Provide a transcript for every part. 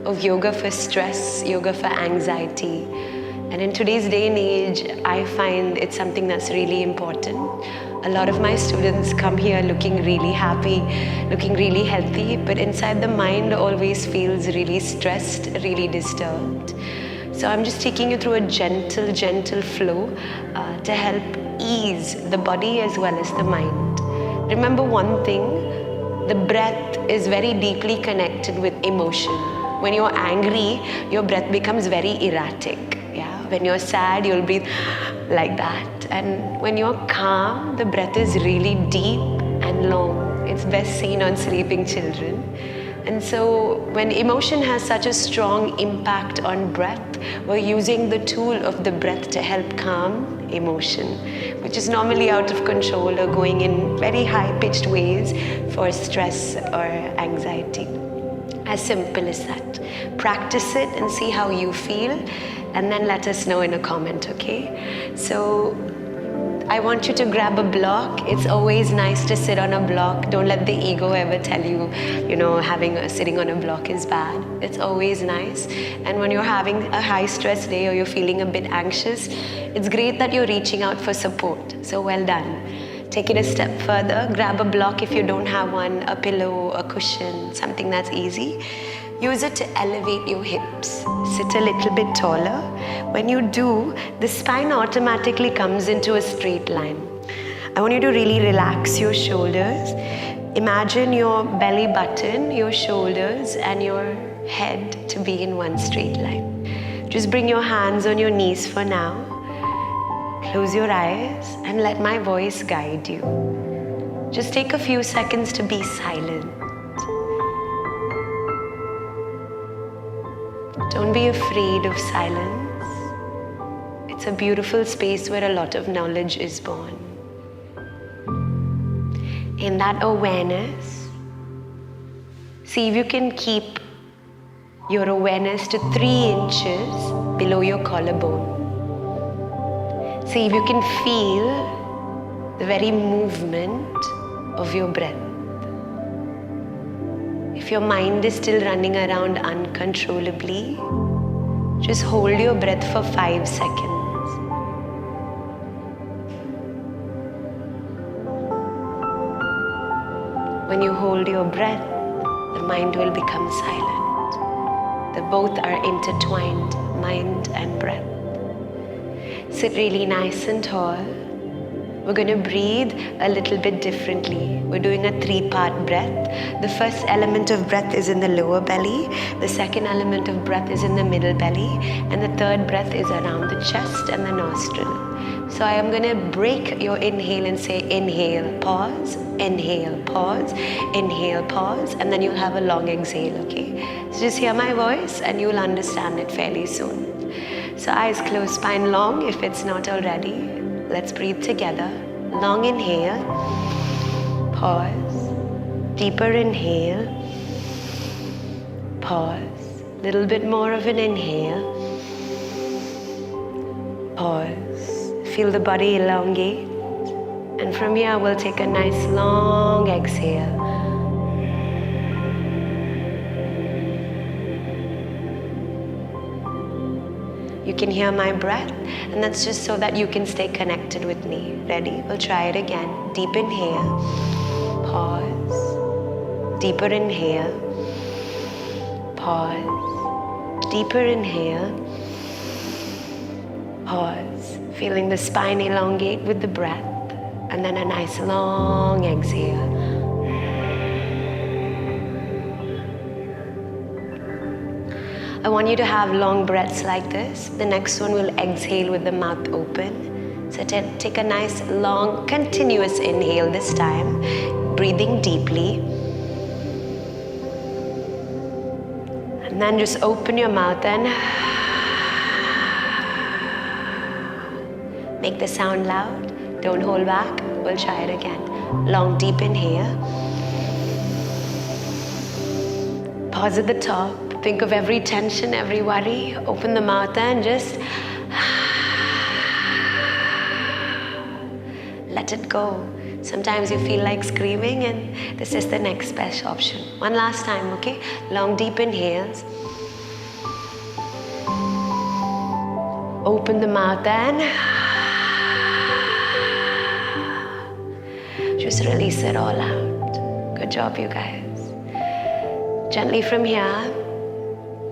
of yoga for stress, yoga for anxiety. And in today's day and age, I find it's something that's really important. A lot of my students come here looking really happy, looking really healthy, but inside the mind always feels really stressed, really disturbed. So I'm just taking you through a gentle flow to help ease the body as well as the mind. Remember one thing, the breath is very deeply connected with emotion. When you're angry, your breath becomes very erratic. When you're sad, you'll breathe like that. And when you're calm, the breath is really deep and long. It's best seen on sleeping children. And so when emotion has such a strong impact on breath, we're using the tool of the breath to help calm emotion, which is normally out of control or going in very high-pitched ways for stress or anxiety. As simple as that. Practice it and see how you feel, and then let us know in a comment, okay? So I want you to grab a block. It's always nice to sit on a block. Don't let the ego ever tell you, sitting on a block is bad. It's always nice. And when you're having a high stress day or you're feeling a bit anxious, it's great that you're reaching out for support. So well done. Take it a step further. Grab a block if you don't have one, a pillow, a cushion, something that's easy. Use it to elevate your hips. Sit a little bit taller. When you do, the spine automatically comes into a straight line. I want you to really relax your shoulders. Imagine your belly button, your shoulders, and your head to be in one straight line. Just bring your hands on your knees for now. Close your eyes and let my voice guide you. Just take a few seconds to be silent. Don't be afraid of silence. It's a beautiful space where a lot of knowledge is born. In that awareness, see if you can keep your awareness to 3 inches below your collarbone. See if you can feel the very movement of your breath. If your mind is still running around uncontrollably, just hold your breath for 5 seconds. When you hold your breath, the mind will become silent. The both are intertwined, mind and breath. Sit really nice and tall. We're going to breathe a little bit differently. We're doing a 3-part breath. The first element of breath is in the lower belly. The second element of breath is in the middle belly. And the third breath is around the chest and the nostril. So I am going to break your inhale and say inhale, pause, inhale, pause, inhale, pause. And then you'll have a long exhale, okay? So just hear my voice and you'll understand it fairly soon. So eyes closed, spine long if it's not already. Let's breathe together. Long inhale. Pause. Deeper inhale. Pause. Little bit more of an inhale. Pause. Feel the body elongate. And from here, we'll take a nice long exhale. You can hear my breath, and that's just so that you can stay connected with me. Ready? We'll try it again. Deep inhale. Pause. Deeper inhale. Pause. Deeper inhale. Pause. Feeling the spine elongate with the breath, and then a nice long exhale. I want you to have long breaths like this. The next one will exhale with the mouth open. So take a nice, long, continuous inhale this time, breathing deeply. And then just open your mouth and make the sound loud. Don't hold back. We'll try it again. Long, deep inhale. Pause at the top. Think of every tension, every worry. Open the mouth and just let it go. Sometimes you feel like screaming, and this is the next best option. One last time, okay? Long, deep inhales. Open the mouth and just release it all out. Good job, you guys. Gently from here,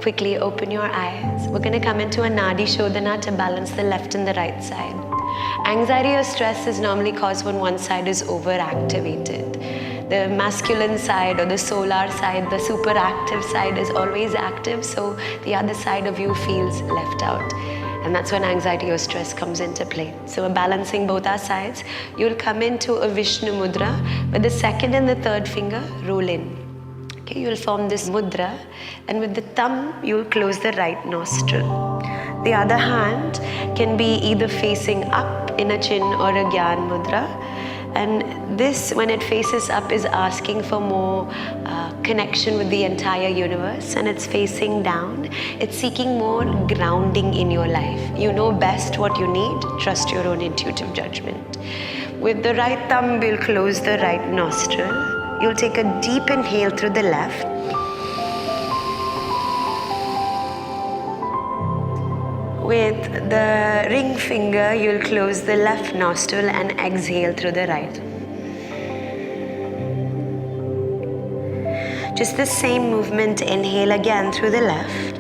quickly open your eyes. We're going to come into a Nadi Shodhana to balance the left and the right side. Anxiety or stress is normally caused when one side is overactivated. The masculine side or the solar side, the super active side is always active, so the other side of you feels left out. And that's when anxiety or stress comes into play. So we're balancing both our sides. You'll come into a Vishnu Mudra, with the second and the third finger roll in. Okay, you'll form this mudra, and with the thumb, you'll close the right nostril. The other hand can be either facing up in a chin or a Gyan Mudra. And this, when it faces up, is asking for more connection with the entire universe. And it's facing down, it's seeking more grounding in your life. You know best what you need. Trust your own intuitive judgment. With the right thumb, we'll close the right nostril. You'll take a deep inhale through the left. With the ring finger, you'll close the left nostril and exhale through the right. Just the same movement, inhale again through the left.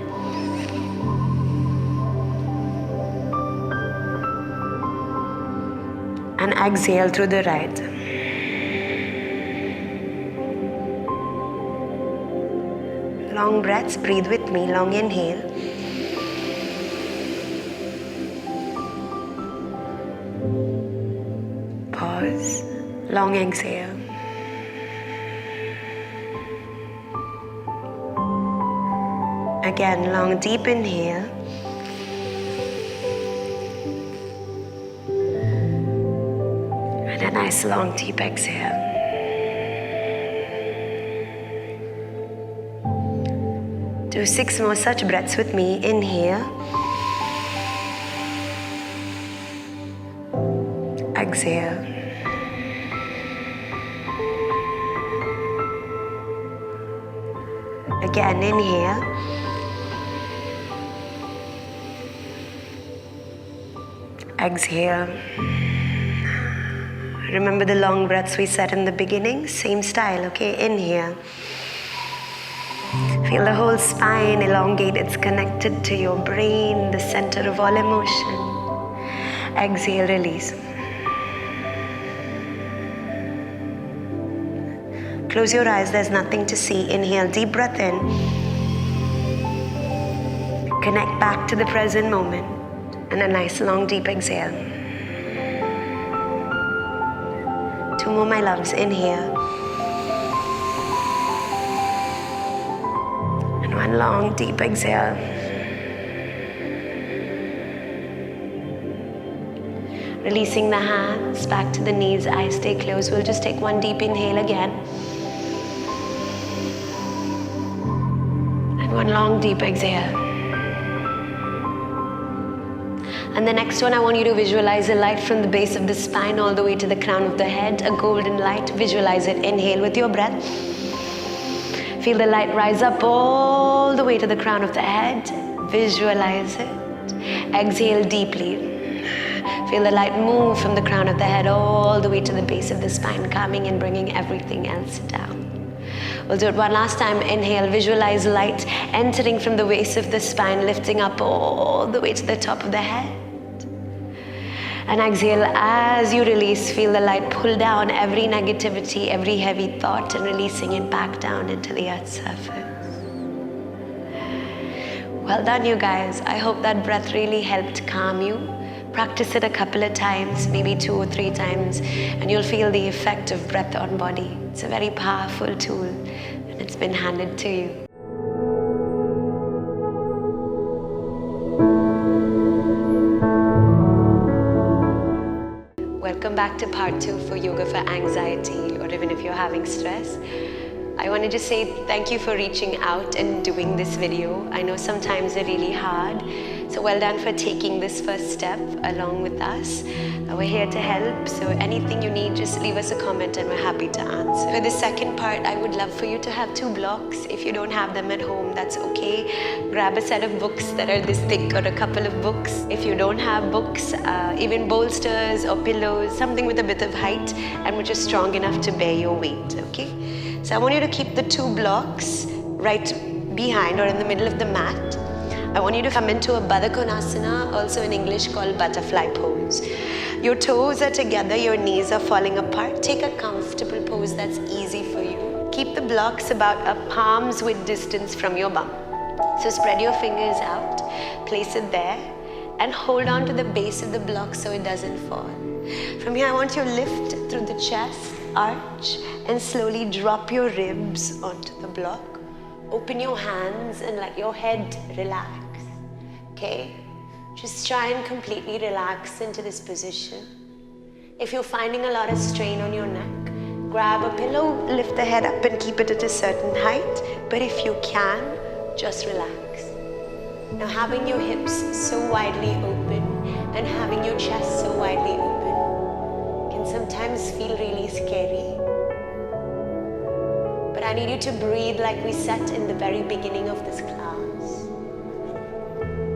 And exhale through the right. Long breaths, breathe with me, long inhale. Pause, long exhale. Again, long deep inhale. And a nice long deep exhale. Do 6 more such breaths with me. Inhale. Exhale. Again, inhale. Exhale. Remember the long breaths we said in the beginning? Same style, okay? Inhale. Feel the whole spine elongate. It's connected to your brain, the center of all emotion. Exhale, release. Close your eyes, there's nothing to see. Inhale, deep breath in. Connect back to the present moment. And a nice long deep exhale. 2 more, my loves. Inhale. And 1 long deep exhale. Releasing the hands back to the knees, eyes stay closed. We'll just take 1 deep inhale again. And 1 long deep exhale. And the next one, I want you to visualize a light from the base of the spine all the way to the crown of the head, a golden light. Visualize it. Inhale with your breath. Feel the light rise up all the way to the crown of the head. Visualize it. Exhale deeply. Feel the light move from the crown of the head all the way to the base of the spine, calming and bringing everything else down. We'll do it one last time. Inhale, visualize light entering from the base of the spine, lifting up all the way to the top of the head. And exhale, as you release, feel the light pull down every negativity, every heavy thought, and releasing it back down into the earth's surface. Well done, you guys. I hope that breath really helped calm you. Practice it a couple of times, maybe 2 or 3 times, and you'll feel the effect of breath on body. It's a very powerful tool, and it's been handed to you. Welcome back to part 2 for yoga for anxiety, or even if you're having stress. I wanted to say thank you for reaching out and doing this video. I know sometimes they're really hard. So well done for taking this first step along with us. We're here to help, so anything you need, just leave us a comment and we're happy to answer. For the second part, I would love for you to have 2 blocks. If you don't have them at home, that's okay. Grab a set of books that are this thick or a couple of books. If you don't have books, even bolsters or pillows, something with a bit of height and which is strong enough to bear your weight, okay? So I want you to keep the 2 blocks right behind or in the middle of the mat. I want you to come into a Baddha Konasana, also in English called butterfly pose. Your toes are together, your knees are falling apart. Take a comfortable pose that's easy for you. Keep the blocks about a palm's width distance from your bum. So spread your fingers out, place it there, and hold on to the base of the block so it doesn't fall. From here, I want you to lift through the chest, arch, and slowly drop your ribs onto the block. Open your hands and let your head relax. Okay? Just try and completely relax into this position. If you're finding a lot of strain on your neck, grab a pillow, lift the head up and keep it at a certain height. But if you can, just relax. Now having your hips so widely open and having your chest so widely open can sometimes feel really scary. But I need you to breathe like we said in the very beginning of this class.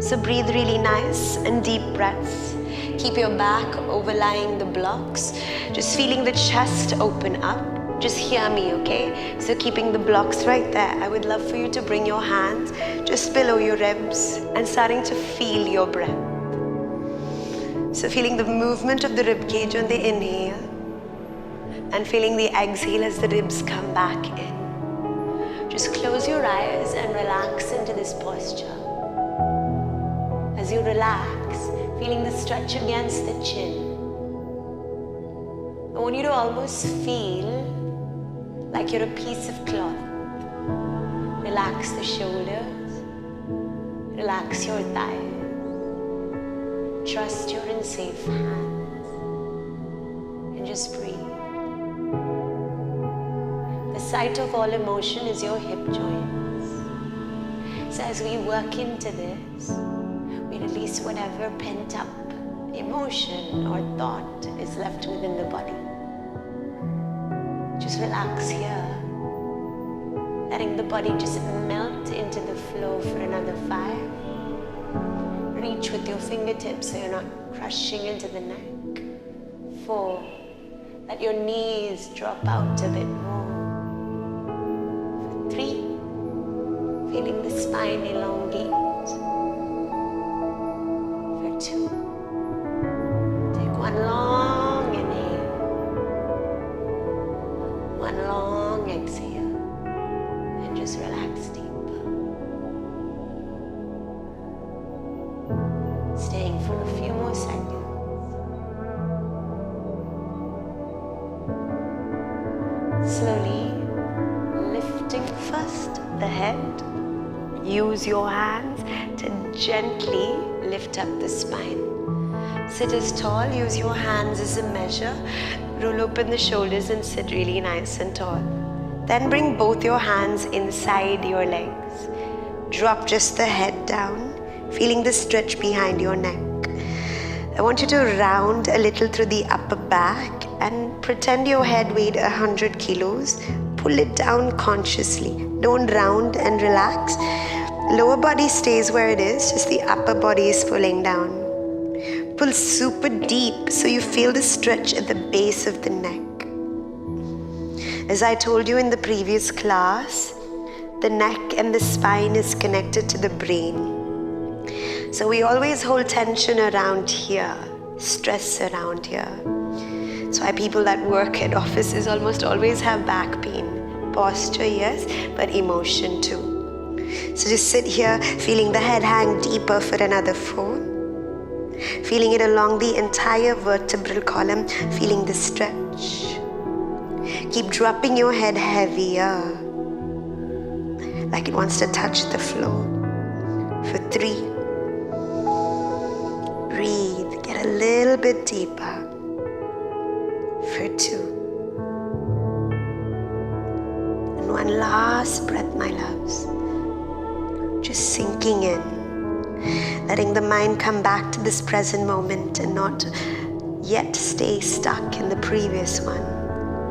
So breathe really nice and deep breaths. Keep your back overlying the blocks. Just feeling the chest open up. Just hear me, okay? So keeping the blocks right there. I would love for you to bring your hands just below your ribs and starting to feel your breath. So feeling the movement of the rib cage on the inhale and feeling the exhale as the ribs come back in. Just close your eyes and relax into this posture. As you relax, feeling the stretch against the chin, I want you to almost feel like you're a piece of cloth. Relax the shoulders, relax your thighs. Trust you're in safe hands and just breathe. The site of all emotion is your hip joints. So as we work into this, we release whatever pent up emotion or thought is left within the body. Just relax here, letting the body just melt into the flow for another 5. Reach with your fingertips so you're not crushing into the neck. 4. Let your knees drop out a bit more. 3. Feeling the spine elongate. 2. Take one long inhale, one long exhale, and just relax deeper. Staying for a few more seconds. Slowly lifting first the head. Use your hands to gently lift up the spine. Sit as tall, use your hands as a measure. Roll open the shoulders and sit really nice and tall. Then bring both your hands inside your legs. Drop just the head down, feeling the stretch behind your neck. I want you to round a little through the upper back and pretend your head weighed 100 kilos. Pull it down consciously. Don't round and relax. Lower body stays where it is, just the upper body is pulling down. Pull super deep so you feel the stretch at the base of the neck. As I told you in the previous class, the neck and the spine is connected to the brain. So we always hold tension around here, stress around here. That's why people that work at offices almost always have back pain. Posture, yes, but emotion too. So just sit here, feeling the head hang deeper for another 4. Feeling it along the entire vertebral column, feeling the stretch. Keep dropping your head heavier, like it wants to touch the floor. For 3. Breathe, get a little bit deeper. For 2. And one last breath, my loves. Just sinking in. letting the mind come back to this present moment and not yet stay stuck in the previous one.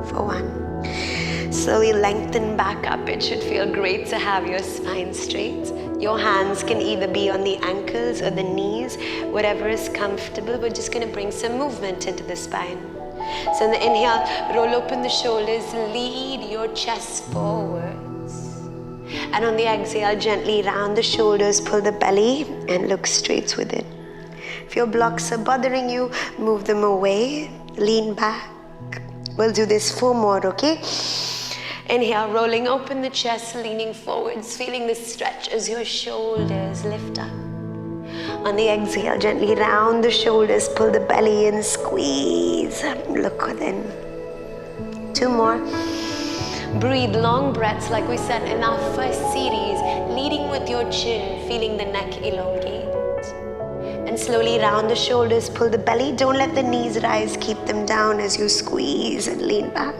For 1. Slowly lengthen back up. It should feel great to have your spine straight. Your hands can either be on the ankles or the knees, whatever is comfortable. We're just going to bring some movement into the spine. So in the inhale, roll open the shoulders, lead your chest forwards. And on the exhale, gently round the shoulders, pull the belly and look straight within. If your blocks are bothering you, move them away, lean back. We'll do this 4 more, okay? Inhale, rolling open the chest, leaning forwards, feeling the stretch as your shoulders lift up. On the exhale, gently round the shoulders, pull the belly in, squeeze, look within. 2 more. Breathe long breaths like we said in our first series, leading with your chin, feeling the neck elongate. And slowly round the shoulders, pull the belly. Don't let the knees rise, keep them down as you squeeze and lean back.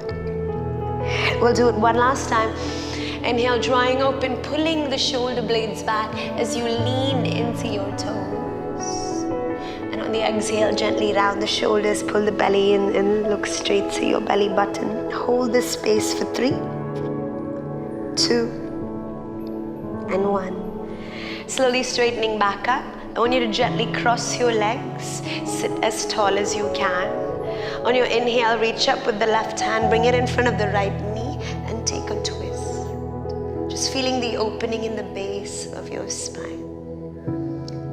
We'll do it one last time. Inhale, drawing open, pulling the shoulder blades back as you lean into your toes. And on the exhale, gently round the shoulders, pull the belly in and look straight to your belly button. Hold this space for 3, 2, and 1. Slowly straightening back up. I want you to gently cross your legs, sit as tall as you can. On your inhale, reach up with the left hand, bring it in front of the right knee and take a twist. Just feeling the opening in the base of your spine.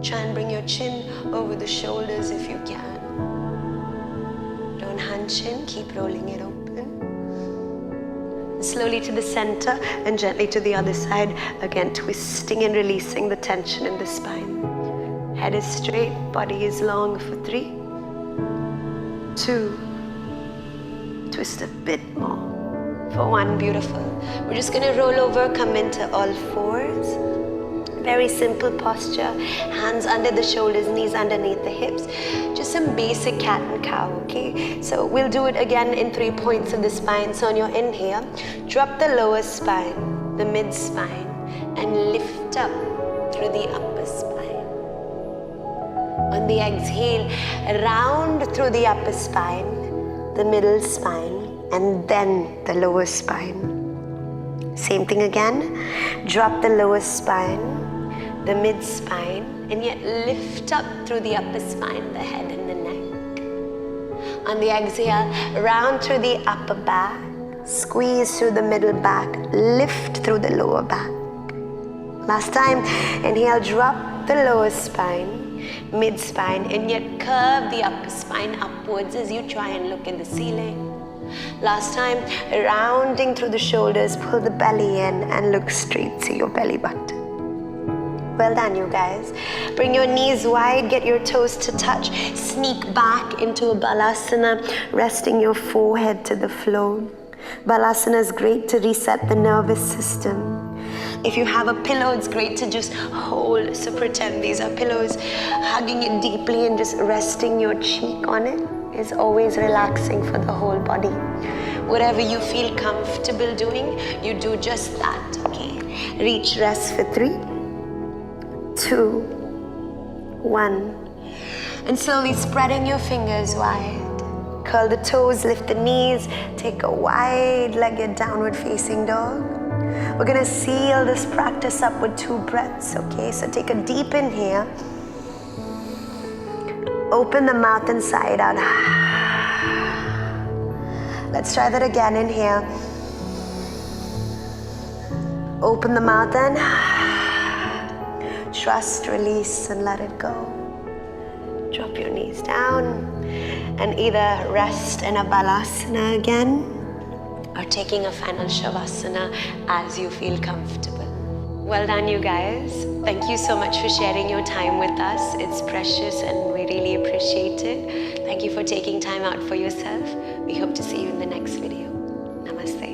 Try and bring your chin over the shoulders if you can. Don't hunch in, keep rolling it open. Slowly to the center and gently to the other side, again twisting and releasing the tension in the spine. Head is straight, body is long for 3, 2, twist a bit more. For 1, beautiful. We're just gonna roll over, come into all 4s. Very simple posture, hands under the shoulders, knees underneath the hips. Just some basic cat and cow, okay? So we'll do it again in 3 points of the spine. So on your inhale, drop the lower spine, the mid spine, and lift up through the upper spine. On the exhale, round through the upper spine, the middle spine, and then the lower spine. Same thing again. Drop the lower spine, the mid spine, and yet lift up through the upper spine, the head and the neck. On the exhale, round through the upper back, squeeze through the middle back, lift through the lower back. Last time, inhale, drop the lower spine, mid spine, and yet curve the upper spine upwards as you try and look at the ceiling. Last time, rounding through the shoulders, pull the belly in and look straight to your belly button. Well done, you guys. Bring your knees wide, get your toes to touch, sneak back into a balasana, resting your forehead to the floor. Balasana is great to reset the nervous system. If you have a pillow, it's great to just hold. So pretend these are pillows, hugging it deeply and just resting your cheek on it is always relaxing for the whole body. Whatever you feel comfortable doing, you do just that, okay? Reach, rest for 3, 2, 1. And slowly spreading your fingers wide. Curl the toes, lift the knees, take a wide-legged downward facing dog. We're gonna seal this practice up with 2 breaths, okay? So take a deep inhale. Open the mouth and sigh it out. Let's try that again. Inhale. Open the mouth and trust, release, and let it go. Drop your knees down and either rest in a balasana again or taking a final shavasana as you feel comfortable. Well done, you guys. Thank you so much for sharing your time with us. It's precious and we really appreciate it. Thank you for taking time out for yourself. We hope to see you in the next video. Namaste.